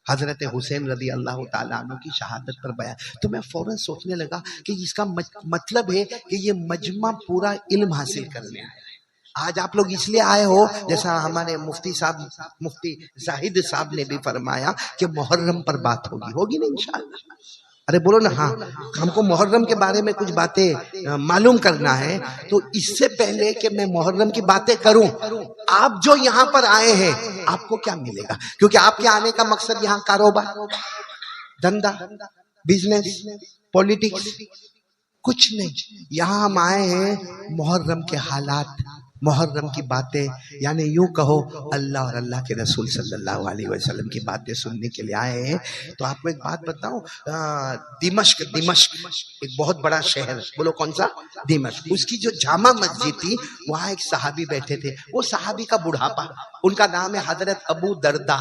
حضرت حسین رضی اللہ تعالیٰ عنہ کی شہادت پر بیان. تو میں فوراً سوچنے لگا کہ اس کا مطلب ہے کہ یہ مجمع پورا علم حاصل کرنے آیا ہے. آج آپ لوگ اس لیے آئے ہو، جیسا ہمارے مفتی صاحب مفتی زاہد صاحب نے بھی فرمایا کہ محرم پر بات ہوگی نا انشاءاللہ. ارے بولو نا ہاں. ہم کو محرم کے بارے میں کچھ باتیں معلوم کرنا ہے. تو اس سے پہلے کہ میں محرم کی باتیں کروں، آپ جو یہاں پر آئے ہیں آپ کو کیا ملے گا؟ کیونکہ آپ کے آنے کا مقصد یہاں کاروبار، دھندا، بزنس، پولیٹکس کچھ نہیں. یہاں ہم آئے ہیں محرم کے حالات، محرم کی باتیں، یعنی یوں کہو اللہ اور اللہ کے رسول صلی اللہ علیہ وسلم کی باتیں سننے کے لیے آئے ہیں. تو آپ کو ایک بات بتاؤں، دمشق ایک بہت بڑا شہر، بولو کون سا؟ دمشق. اس کی جو جامع مسجد تھی وہاں ایک صحابی بیٹھے تھے. وہ صحابی کا بڑھاپا، ان کا نام ہے حضرت ابو درداء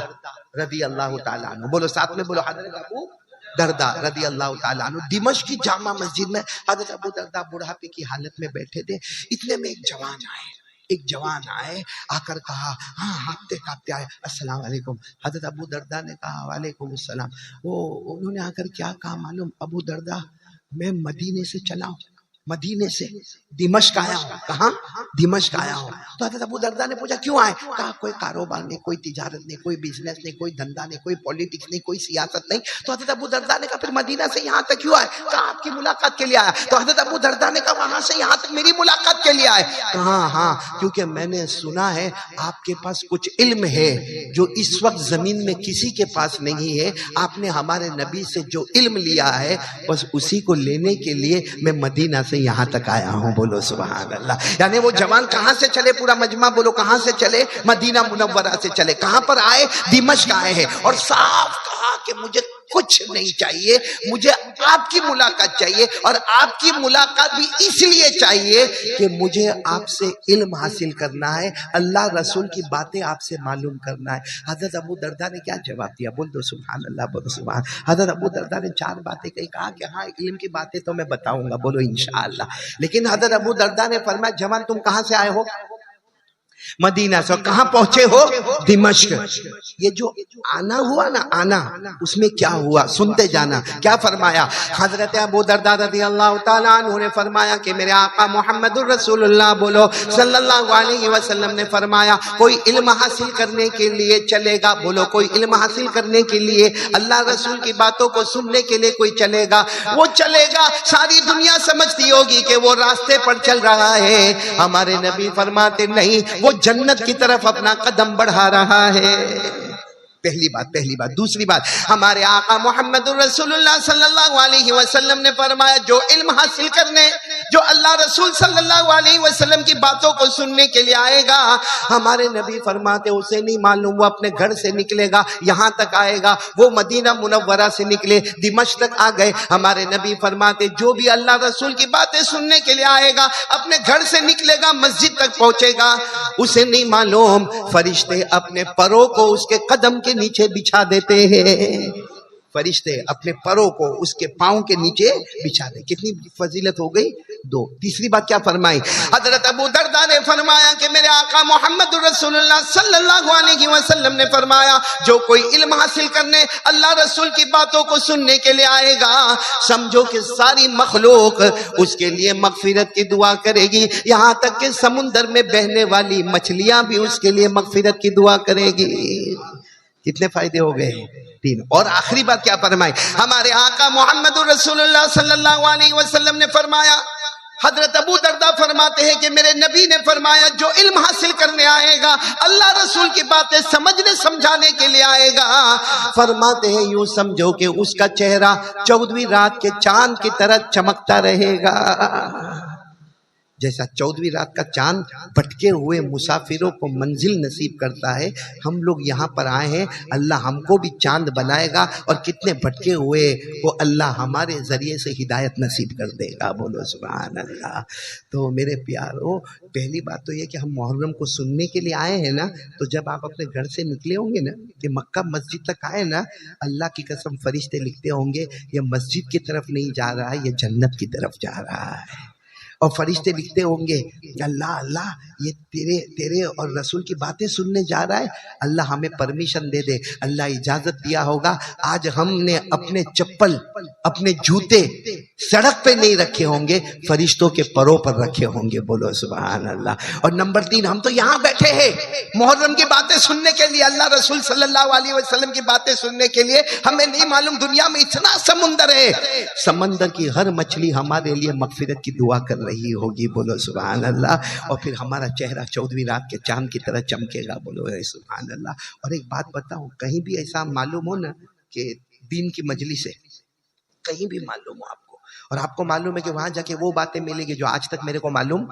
رضی اللہ تعالیٰ عنہ. بولو ساتھ میں، بولو حضرت ابو درداء رضی اللہ تعالیٰ عنہ. دمشق کی جامع مسجد میں حضرت ابو درداء بڑھاپے کی حالت میں بیٹھے تھے. اتنے میں ایک جوان آئے، آ کر کہا، ہاں ہانپتے کانپتے آئے، السلام علیکم. حضرت ابو درداء نے کہا وعلیکم السلام. انہوں نے آ کر کیا کہا معلوم؟ ابو درداء میں مدینے سے چلا ہوں، مدینے سے دمشق آیا ہوں. کہاں؟ دمشق آیا ہوں. تو حضرت ابو درداء نے پوچھا کیوں آئے؟ کہا کوئی کاروبار نہیں، کوئی تجارت نہیں، کوئی بزنس نہیں، کوئی دھندا نہیں، کوئی پولیٹکس نہیں، کوئی سیاست نہیں. تو حضرت ابو درداء نے کہا پھر مدینہ سے یہاں تک کیوں آئے؟ کہا آپ کی ملاقات کے لیے آیا. تو حضرت ابو درداء نے کہا وہاں سے یہاں تک میری ملاقات کے لیے آئے؟ کہا ہاں، کیونکہ میں نے سنا ہے آپ کے پاس کچھ علم ہے جو اس وقت زمین میں کسی کے پاس نہیں ہے. آپ نے ہمارے نبی سے جو علم لیا ہے بس اسی کو لینے کے لیے میں مدینہ سے یہاں تک آیا ہوں. بولو سبحان اللہ. یعنی وہ جوان کہاں سے چلے؟ پورا مجمع بولو کہاں سے چلے؟ مدینہ منورہ سے چلے. کہاں پر آئے؟ دمشق آئے ہیں. اور صاف کہا کہ مجھے کچھ نہیں چاہیے، مجھے آپ کی ملاقات چاہیے. اور آپ کی ملاقات بھی اس لیے چاہیے کہ مجھے آپ سے علم حاصل کرنا ہے، اللہ رسول کی باتیں آپ سے معلوم کرنا ہے. حضرت ابو درداء نے کیا جواب دیا؟ بول دو سبحان اللہ، بولو سبحان. حضرت ابو درداء نے 4 باتیں کہی. کہا کہ ہاں علم کی باتیں تو میں بتاؤں گا، بولو انشاءاللہ. لیکن حضرت ابو درداء نے فرمایا جوان تم کہاں سے آئے ہو؟ مدینہ سے. کہاں پہنچے ہو؟ دمشق. یہ جو آنا ہوا نا، آنا، اس میں کیا ہوا سنتے جانا. کیا فرمایا حضرت ابو درداء رضی اللہ تعالیٰ عنہ نے؟ فرمایا کہ میرے آقا محمد الرسول اللہ بولو صلی اللہ علیہ وسلم نے فرمایا کوئی علم حاصل کرنے کے لیے چلے گا، بولو کوئی علم حاصل کرنے کے لیے، اللہ رسول کی باتوں کو سننے کے لیے کوئی چلے گا، وہ چلے گا ساری دنیا سمجھتی ہوگی کہ وہ راستے پر چل رہا ہے. ہمارے نبی فرماتے نہیں، وہ جنت کی طرف اپنا قدم بڑھا رہا ہے. پہلی بات. دوسری بات، ہمارے آقا محمد الرسول اللہ صلی اللہ علیہ وسلم نے فرمایا جو علم حاصل کرنے، جو اللہ رسول صلی اللہ علیہ وسلم کی باتوں کو سننے کے لیے آئے گا، ہمارے نبی فرماتے اسے نہیں معلوم وہ اپنے گھر سے نکلے گا یہاں تک آئے گا. وہ مدینہ منورہ سے نکلے دمشق تک آ گئے. ہمارے نبی فرماتے جو بھی اللہ رسول کی باتیں سننے کے لیے آئے گا اپنے گھر سے نکلے گا مسجد تک پہنچے گا، اسے نہیں معلوم فرشتے اپنے پروں کو اس کے قدم کے نیچے بچھا دیتے ہیں. فرشتے اپنے پروں کو اس کے پاؤں کے نیچے بچھا دے. کتنی فضیلت ہو گئی؟ 2. تیسری بات کیا فرمائی حضرت ابو درداء نے؟ فرمایا کہ میرے آقا محمد رسول اللہ صلی اللہ علیہ وسلم نے فرمایا جو کوئی علم حاصل کرنے اللہ رسول کی باتوں کو سننے کے لیے آئے گا، سمجھو کہ ساری مخلوق اس کے لیے مغفرت کی دعا کرے گی، یہاں تک کہ سمندر میں بہنے والی مچھلیاں بھی اس کے لیے مغفرت کی دعا کرے گی. کتنے فائدے ہو گئے؟ 3. اور آخری بات کیا فرمائی ہمارے آقا محمد رسول اللہ صلی اللہ علیہ وسلم نے؟ فرمایا حضرت ابو درداء فرماتے ہیں کہ میرے نبی نے فرمایا جو علم حاصل کرنے آئے گا اللہ رسول کی باتیں سمجھنے سمجھانے کے لیے آئے گا، فرماتے ہیں یوں سمجھو کہ اس کا چہرہ 14ویں رات کے چاند کی طرح چمکتا رہے گا. جیسا 14ویں رات کا چاند بھٹکے ہوئے مسافروں کو منزل نصیب کرتا ہے، ہم لوگ یہاں پر آئے ہیں، اللہ ہم کو بھی چاند بنائے گا اور کتنے بھٹکے ہوئے وہ اللہ ہمارے ذریعے سے ہدایت نصیب کر دے گا. بولو سبحان اللہ. تو میرے پیارو، پہلی بات تو یہ کہ ہم محرم کو سننے کے لیے آئے ہیں نا، تو جب آپ اپنے گھر سے نکلے ہوں گے نا کہ مکہ مسجد تک آئے نا، اللہ کی قسم فرشتے لکھتے ہوں گے یہ مسجد کی طرف نہیں جا رہا ہے، یہ جنت کی طرف جا رہا ہے. اور فرشتے لکھتے ہوں گے اللہ اللہ یہ تیرے اور رسول کی باتیں سننے جا رہا ہے، اللہ ہمیں پرمیشن دے دے، اللہ اجازت دیا ہوگا، آج ہم نے اپنے چپل اپنے جوتے سڑک پہ نہیں رکھے ہوں گے، فرشتوں کے پروں پر رکھے ہوں گے، بولو سبحان اللہ۔ اور نمبر 3، ہم تو یہاں بیٹھے ہیں محرم کی باتیں سننے کے لیے، اللہ رسول صلی اللہ علیہ وسلم کی باتیں سننے کے لیے، ہمیں نہیں معلوم دنیا میں اتنا سمندر ہے، سمندر کی ہر مچھلی ہمارے لیے مغفرت کی دعا کر رہی ہوگی، بولو سبحان اللہ۔ اور پھر ہمارا چہرہ 14ویں رات کے چاند کی طرح چمکے گا، بولو سبحان اللہ۔ اور ایک بات بتاؤں، کہیں بھی ایسا معلوم ہو نا کہ دین کی مجلس ہے، کہیں بھی معلوم ہو آپ کو، اور آپ کو معلوم ہے کہ وہاں جا کے وہ باتیں ملے گی جو آج تک میرے کو معلوم،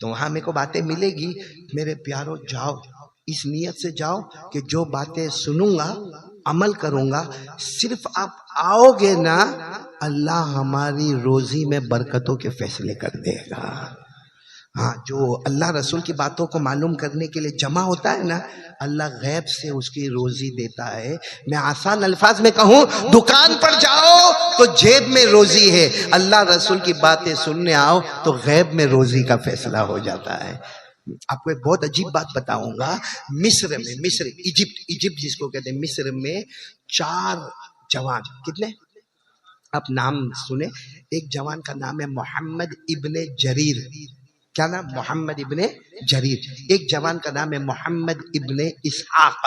تو وہاں میرے کو باتیں ملے گی، میرے پیارو جاؤ اس نیت سے جاؤ کہ جو باتیں سنوں گا عمل کروں گا، صرف آپ آؤ گے نا، اللہ ہماری روزی میں برکتوں کے فیصلے کر دے گا۔ ہاں، جو اللہ رسول کی باتوں کو معلوم کرنے کے لیے جمع ہوتا ہے نا، اللہ غیب سے اس کی روزی دیتا ہے۔ میں آسان الفاظ میں کہوں، دکان پر جاؤ تو جیب میں روزی ہے، اللہ رسول کی باتیں سننے آؤ تو غیب میں روزی کا فیصلہ ہو جاتا ہے۔ آپ کو ایک بہت عجیب بات بتاؤں گا، مصر ایجپٹ جس کو کہتے ہیں، مصر میں 4 جوان، کتنے آپ نام سنیں، ایک جوان کا نام ہے محمد ابن جریر، کیا نام؟ محمد ابن جریر۔ ایک جوان کا نام ہے محمد ابن اسحاق،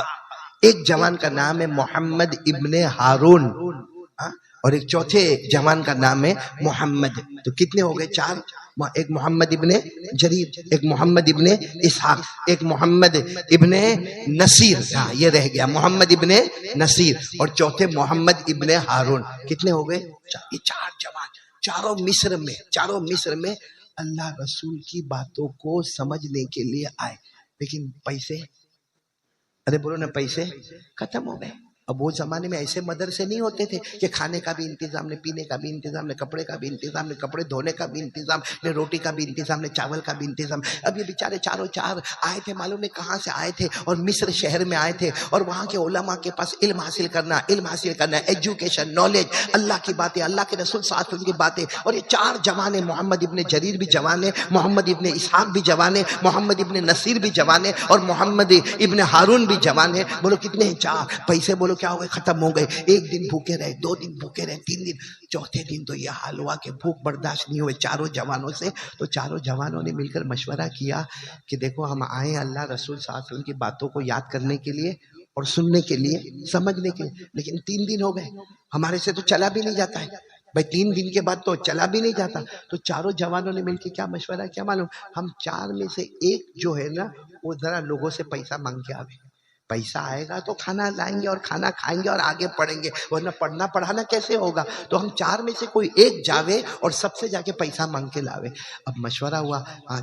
ایک جوان کا نام ہے محمد ابن ہارون، اور ایک چوتھے جوان کا نام ہے محمد۔ تو کتنے ہو گئے؟ 4۔ ایک محمد ابن جریر، ایک محمد ابن اسحاق، ایک محمد ابن نصیر، ہاں یہ رہ گیا محمد ابن نصیر، اور چوتھے محمد ابن ہارون۔ کتنے ہو گئے؟ یہ 4 جوان، چاروں مصر میں اللہ رسول کی باتوں کو سمجھنے کے لیے آئے، لیکن پیسے، ارے بولو نا، پیسے ختم ہو گئے۔ اب وہ زمانے میں ایسے مدرسے نہیں ہوتے تھے کہ کھانے کا بھی انتظام، نہ پینے کا بھی انتظام، نہ کپڑے کا بھی انتظام، نہ کپڑے دھونے کا بھی انتظام، نہ روٹی کا بھی انتظام، نہ چاول کا بھی انتظام۔ اب یہ بیچارے چاروں 4 آئے تھے، معلوم نہیں کہاں سے آئے تھے، اور مصر شہر میں آئے تھے، اور وہاں کے علماء کے پاس علم حاصل کرنا، ایجوکیشن، نالج، اللہ کی باتیں، اللہ کے رسول صلی اللہ علیہ وسلم کی باتیں۔ اور یہ 4 جوان ہیں، محمد ابن جریر بھی جوان ہے، محمد ابن اسحاق بھی جوان ہے، محمد ابن نصیر بھی جوان ہے، اور محمد ابن ہارون بھی جوان ہے۔ بولو کتنے ہیں؟ 4۔ پیسے بولو کیا ہو گئے؟ ختم ہو گئے۔ ایک دن بھوکے رہے، 2 دن بھوکے رہے، 3 دن، چوتھے دن تو یہ حال ہوا کہ بھوک برداشت نہیں ہوئے چاروں جوانوں سے۔ تو چاروں جوانوں نے مل کر مشورہ کیا کہ دیکھو ہم آئے اللہ رسول صلی اللہ علیہ وسلم کی باتوں کو یاد کرنے کے لیے اور سننے کے لیے، سمجھنے کے لیے، لیکن 3 دن ہو گئے، ہمارے سے تو چلا بھی نہیں جاتا ہے بھائی، 3 دن کے بعد تو چلا بھی نہیں جاتا۔ تو چاروں جوانوں نے مل کے کیا مشورہ کیا معلوم؟ ہم 4 میں سے ایک جو ہے نا، وہ ذرا لوگوں سے پیسہ مانگ کے آوے، پیسہ آئے گا تو کھانا لائیں گے اور کھانا کھائیں گے اور آگے پڑھیں گے، ورنہ پڑھنا پڑھانا کیسے ہوگا؟ تو ہم 4 میں سے کوئی ایک جاوے اور سب سے جا کے پیسہ مانگ کے لاوے۔ اب مشورہ ہوا،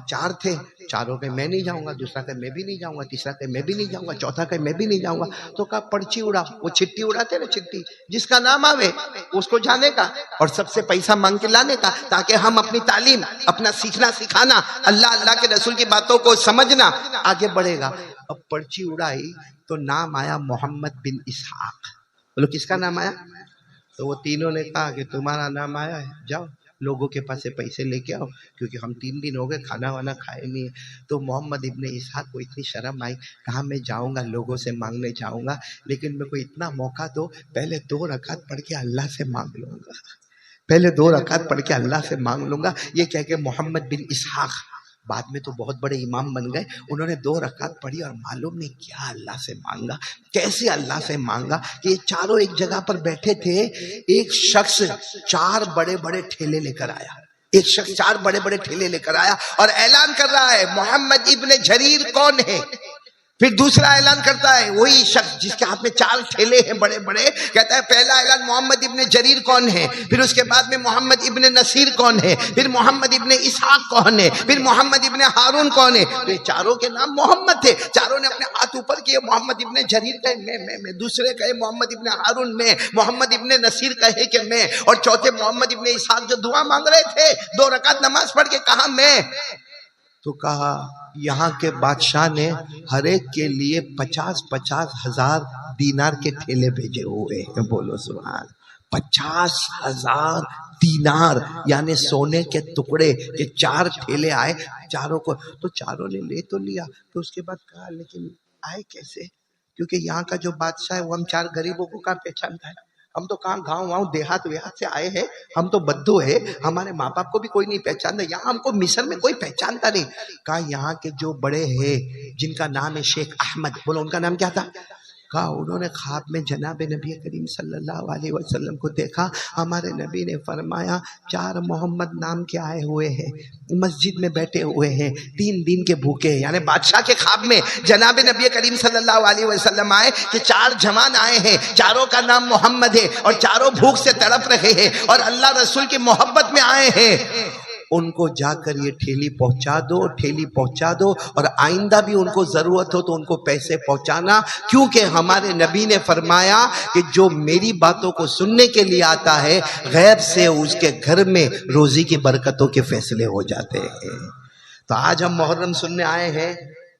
4 تھے، چاروں کہ میں نہیں جاؤں گا، دوسرا کہ میں بھی نہیں جاؤں گا، تیسرا کہ میں بھی نہیں جاؤں گا، چوتھا کہ میں بھی نہیں جاؤں گا۔ تو کہا پرچی اڑا، وہ چٹھی اڑاتے نا، چٹھی جس کا نام آوے اس کو جانے کا اور سب سے پیسہ مانگ کے لانے کا، تاکہ ہم اپنی تعلیم، اپنا سیکھنا سکھانا، اللہ کے رسول کی باتوں کو سمجھنا آگے بڑھے گا۔ اب پرچی اڑائی تو نام آیا محمد بن اسحاق۔ بولو کس کا نام آیا؟ تو وہ تینوں نے کہا کہ تمہارا نام آیا ہے، جاؤ لوگوں کے پاس سے پیسے لے کے آؤ، کیونکہ ہم 3 دن ہو گئے کھانا وانا کھائے نہیں ہے۔ تو محمد ابن اسحاق کو اتنی شرم آئی، کہا میں جاؤں گا، لوگوں سے مانگنے جاؤں گا، لیکن میں کو اتنا موقع دو، پہلے 2 رکعت پڑھ کے اللہ سے مانگ لوں گا، پہلے 2 رکعت پڑھ کے اللہ سے مانگ لوں گا۔ یہ کہہ کے محمد بن اسحاق بعد میں تو بہت بڑے امام بن گئے، انہوں نے 2 رکعت پڑھی اور معلوم نہیں کیا اللہ سے مانگا، کیسے اللہ سے مانگا کہ یہ چاروں ایک جگہ پر بیٹھے تھے، ایک شخص 4 بڑے بڑے ٹھیلے لے کر آیا، ایک شخص 4 بڑے بڑے ٹھیلے لے کر آیا اور اعلان کر رہا ہے محمد ابن جریر کون ہے؟ پھر دوسرا اعلان کرتا ہے، وہی شخص جس کے ہاتھ میں 4 ٹھیلے ہیں بڑے بڑے، کہتا ہے پہلا اعلان محمد ابن جریر کون ہے، پھر اس کے بعد میں محمد ابن نصیر کون ہے، پھر محمد ابن اسحاق کون ہے، پھر محمد ابن ہارون کون ہے۔ تو یہ چاروں کے نام محمد تھے، چاروں نے اپنے ہاتھ اوپر کیے، محمد ابن جریر کہے میں، دوسرے کہے محمد ابن ہارون میں، محمد ابن نصیر کہے کہ میں، اور چوتھے محمد ابن اسحاق جو دعا مانگ رہے تھے 2 رکعت نماز پڑھ کے، کہا میں۔ تو کہا یہاں کے بادشاہ نے ہر ایک کے لیے 50,000 دینار کے ٹھیلے بھیجے ہوئے ہیں، بولو سبحان، 50,000 دینار یعنی سونے کے ٹکڑے، یہ 4 ٹھیلے آئے، چاروں کو تو چاروں نے لے تو لیا، تو اس کے بعد کہا لیکن آئے کیسے؟ کیونکہ یہاں کا جو بادشاہ ہے وہ ہم 4 غریبوں کو کہاں پہچانتا ہے؟ ہم تو کہاں گاؤں واؤں دیہات ویہات سے آئے ہیں، ہم تو بدو ہے، ہمارے ماں باپ کو بھی کوئی نہیں پہچانتا، یہاں ہم کو مصر میں کوئی پہچانتا نہیں۔ کہا یہاں کے جو بڑے ہیں جن کا نام ہے شیخ احمد، بولو ان کا نام کیا تھا؟ کہا انہوں نے خواب میں جناب نبی کریم صلی اللہ علیہ وسلم کو دیکھا، ہمارے نبی نے فرمایا 4 محمد نام کے آئے ہوئے ہیں، مسجد میں بیٹھے ہوئے ہیں، 3 دن کے بھوکے ہیں۔ یعنی بادشاہ کے خواب میں جناب نبی کریم صلی اللہ علیہ وسلم آئے کہ 4 جوان آئے ہیں، چاروں کا نام محمد ہے اور چاروں بھوک سے تڑپ رہے ہیں اور اللہ رسول کی محبت میں آئے ہیں، ان کو جا کر یہ ٹھیلی پہنچا دو اور آئندہ بھی ان کو ضرورت ہو تو ان کو پیسے پہنچانا، کیونکہ ہمارے نبی نے فرمایا کہ جو میری باتوں کو سننے کے لیے آتا ہے غیب سے اس کے گھر میں روزی کی برکتوں کے فیصلے ہو جاتے ہیں۔ تو آج ہم محرم سننے آئے ہیں،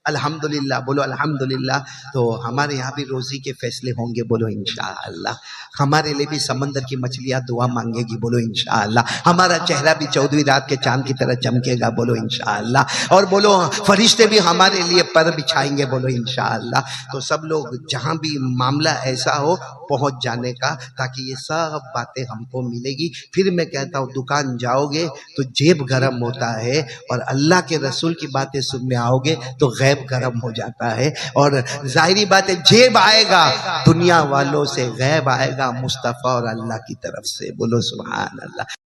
الحمدللہ، بولو الحمدللہ، تو ہمارے یہاں بھی روزی کے فیصلے ہوں گے، بولو انشاءاللہ۔ ہمارے لیے بھی سمندر کی مچھلیاں دعا مانگے گی، بولو انشاءاللہ۔ ہمارا چہرہ بھی 14ویں رات کے چاند کی طرح چمکے گا، بولو انشاءاللہ۔ اور بولو فرشتے بھی ہمارے لیے پر بچھائیں گے، بولو انشاءاللہ۔ تو سب لوگ جہاں بھی معاملہ ایسا ہو پہنچ جانے کا، تاکہ یہ سب باتیں ہم کو ملے گی۔ پھر میں کہتا ہوں دکان جاؤ گے تو جیب گرم ہوتا ہے، اور اللہ کے رسول کی باتیں سننے آؤ گے تو غیب گرم ہو جاتا ہے، اور ظاہری بات ہے جیب آئے گا دنیا والوں سے، غیب آئے گا مصطفیٰ اور اللہ کی طرف سے، بولو سبحان اللہ۔